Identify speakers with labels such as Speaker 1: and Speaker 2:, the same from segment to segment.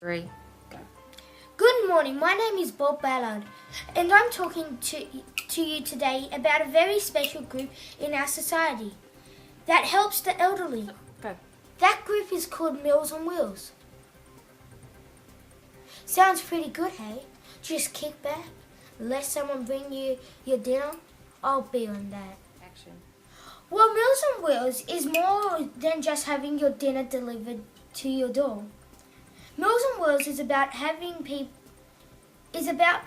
Speaker 1: 3, go.
Speaker 2: Good morning, my name is Bob Ballard and I'm talking to you today about a very special group in our society that helps the elderly.
Speaker 1: Go.
Speaker 2: That group is called Meals on Wheels. Sounds pretty good, hey? Just kick back, let someone bring you your dinner. I'll be on that.
Speaker 1: Action.
Speaker 2: Well, Meals on Wheels is more than just having your dinner delivered to your door. Meals on Wheels is about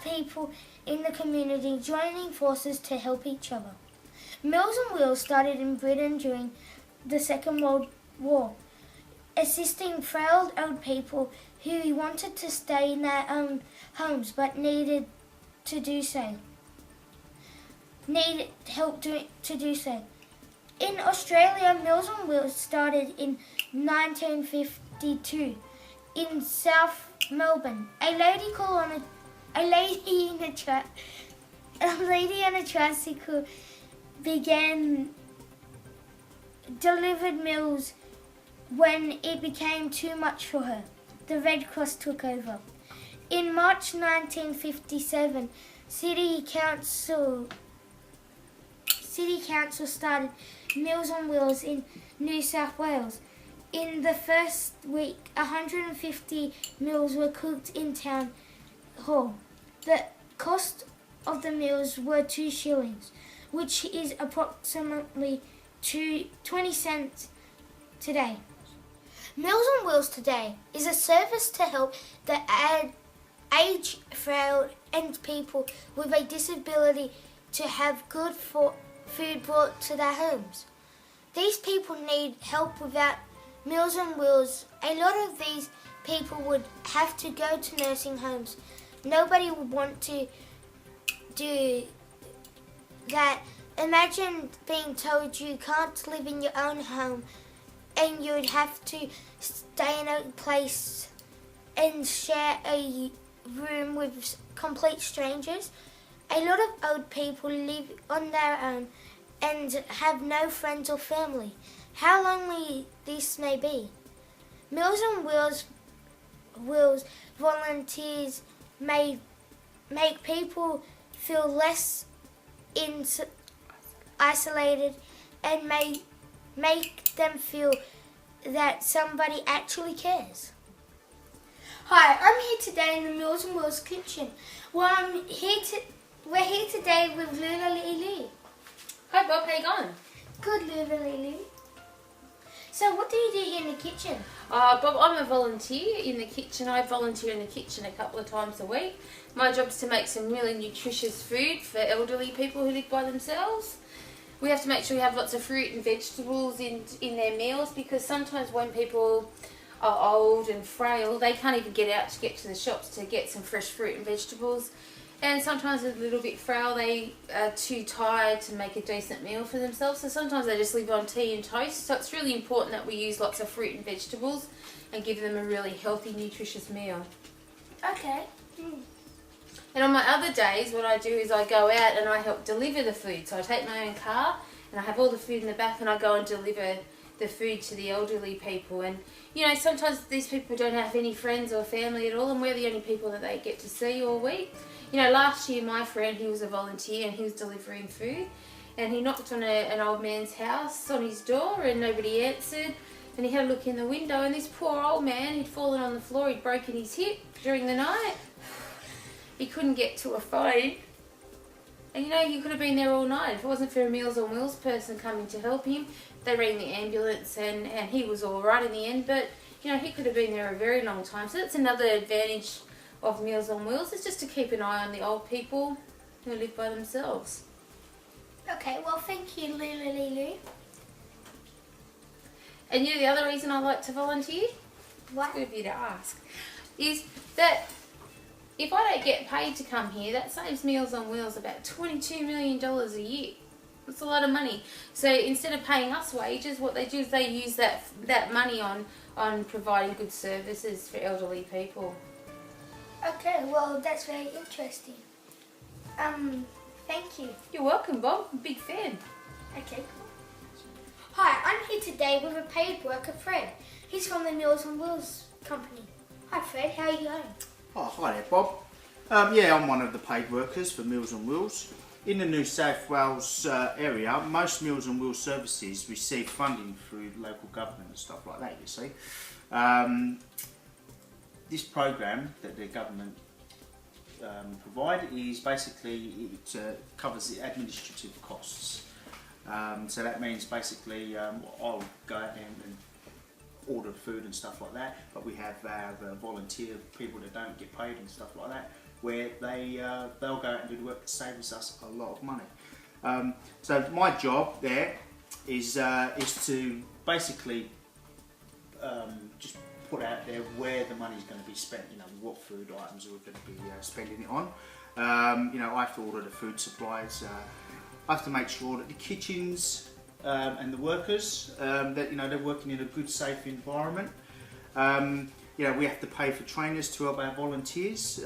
Speaker 2: people in the community joining forces to help each other. Meals on Wheels started in Britain during the Second World War, assisting frail old people who wanted to stay in their own homes but needed help to do so. In Australia, Meals on Wheels started in 1952 in South Melbourne. A lady on a tricycle began delivered meals when it became too much for her. The Red Cross took over. In March 1957, City Council started Meals on Wheels in New South Wales. In the first week, 150 meals were cooked in town hall. The cost of the meals were 2 shillings, which is approximately 20 cents today. Meals on Wheels today is a service to help the aged, frail, and people with a disability to have good food brought to their homes. These people need help without Meals on Wheels. A lot of these people would have to go to nursing homes. Nobody would want to do that. Imagine being told you can't live in your own home and you'd have to stay in a place and share a room with complete strangers. A lot of old people live on their own and have no friends or family. How lonely this may be. Meals on Wheels volunteers may make people feel less isolated and may make them feel that somebody actually cares. Hi, I'm here today in the Meals on Wheels kitchen. We're here today with Lula Lulu.
Speaker 1: Hi Bob, how you going?
Speaker 2: Good, Lula Lulu. So what do you do in the kitchen?
Speaker 1: Bob, I'm a volunteer in the kitchen. I volunteer in the kitchen a couple of times a week. My job is to make some really nutritious food for elderly people who live by themselves. We have to make sure we have lots of fruit and vegetables in their meals, because sometimes when people are old and frail, they can't even get out to get to the shops to get some fresh fruit and vegetables. And sometimes they're a little bit frail, they are too tired to make a decent meal for themselves, so sometimes they just live on tea and toast. So it's really important that we use lots of fruit and vegetables and give them a really healthy, nutritious meal.
Speaker 2: Okay.
Speaker 1: And on my other days, what I do is I go out and I help deliver the food. So I take my own car and I have all the food in the back and I go and deliver the food to the elderly people. And you know, sometimes these people don't have any friends or family at all, and we're the only people that they get to see all week. You know, last year my friend, he was a volunteer and he was delivering food, and he knocked on an old man's house on his door and nobody answered, and he had a look in the window and this poor old man, he'd fallen on the floor, he'd broken his hip during the night. He couldn't get to a phone, and you know, he could have been there all night if it wasn't for a Meals on Wheels person coming to help him. They rang the ambulance and he was all right in the end, but you know, he could have been there a very long time. So that's another advantage of Meals on Wheels, is just to keep an eye on the old people who live by themselves.
Speaker 2: Okay, well thank you, Lulu Lulu.
Speaker 1: And you know, the other reason I like to volunteer,
Speaker 2: What?
Speaker 1: it's good of you to ask, is that if I don't get paid to come here, that saves Meals on Wheels about $22 million a year. That's a lot of money. So instead of paying us wages, what they do is they use that money on providing good services for elderly people.
Speaker 2: Okay, well that's very interesting. Thank you.
Speaker 1: You're welcome, Bob. I'm a big fan.
Speaker 2: Okay, cool. Hi, I'm here today with a paid worker, Fred. He's from the Meals on Wheels company. Hi. Hi Fred, how are you going?
Speaker 3: Oh, hi there, Bob. Yeah, I'm one of the paid workers for Meals on Wheels. In the New South Wales area, most Meals on Wheels services receive funding through local government and stuff like that, you see. This program that the government provide is basically, it covers the administrative costs. So that means basically I'll go out and order food and stuff like that, but we have volunteer people that don't get paid and stuff like that, where they'll go out and do the work that saves us a lot of money. So my job there is to basically just put out there where the money's going to be spent, you know, what food items we're going to be spending it on. You know, I have to order the food supplies, I have to make sure that the kitchens and the workers, that, you know, they're working in a good, safe environment. You know, we have to pay for trainers to help our volunteers, you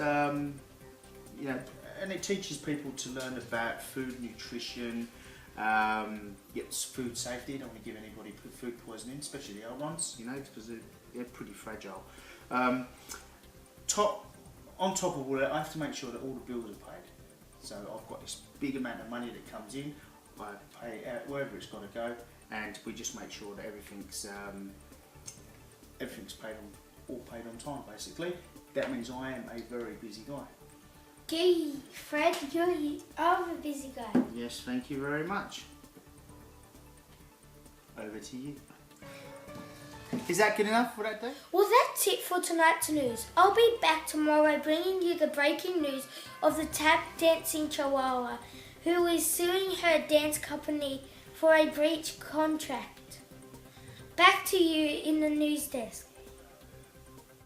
Speaker 3: know, and it teaches people to learn about food nutrition, food safety. You don't want to give anybody food poisoning, especially the old ones, you know, because they're pretty fragile. On top of all that, I have to make sure that all the bills are paid. So I've got this big amount of money that comes in, I pay it out wherever it's got to go, and we just make sure that everything's all paid on time, basically. That means I am a very busy guy.
Speaker 2: Gee, Fred, you are a busy guy.
Speaker 3: Yes, thank you very much. Over to you. Is that good enough for that day?
Speaker 2: Well, that's it for tonight's news. I'll be back tomorrow bringing you the breaking news of the tap dancing chihuahua who is suing her dance company for a breach contract. Back to you in the news desk.